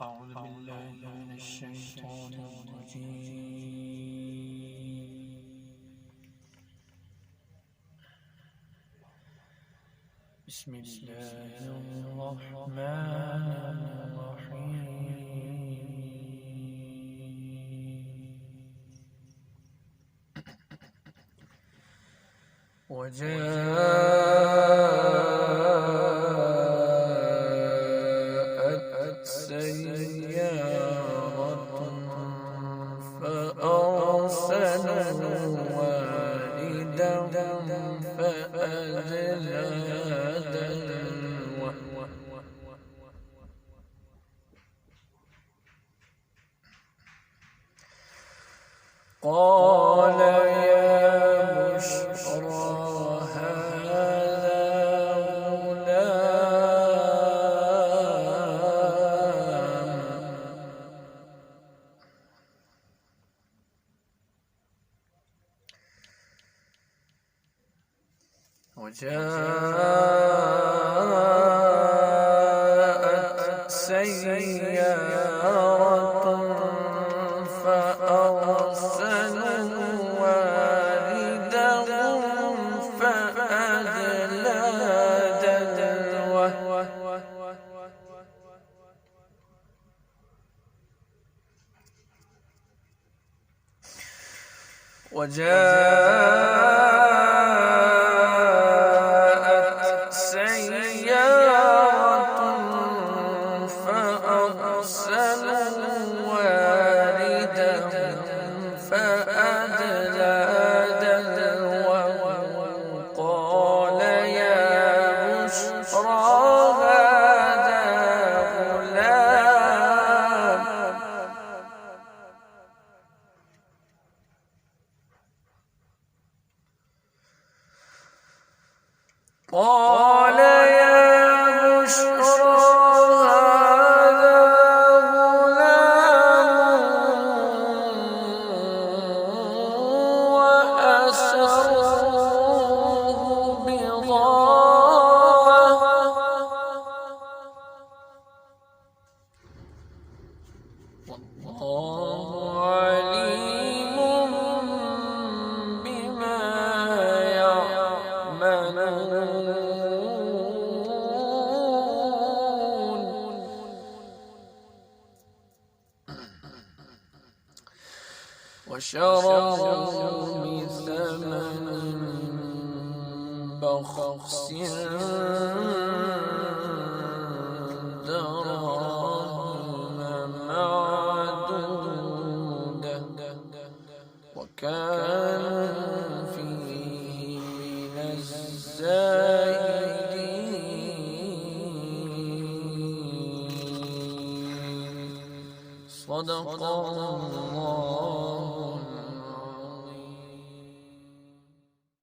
أعوذ بالله من الشيطان الرجيم. بسم الله الرحمن الرحيم. وجاءت سيارة فأرسلوا واردهم فأدلى دلوه قال يا بشرى وجاءت سيارة فأرسلوا واردهم فأدلى دلوه قال يا بشرى هذا غلام قال يا بشرى هذا غلام وأسروه بضاعة والله عليم بما يعملون وشروه بثمن بخس دراهم معدودة وكانوا فيه من الزاهدين. صدق الله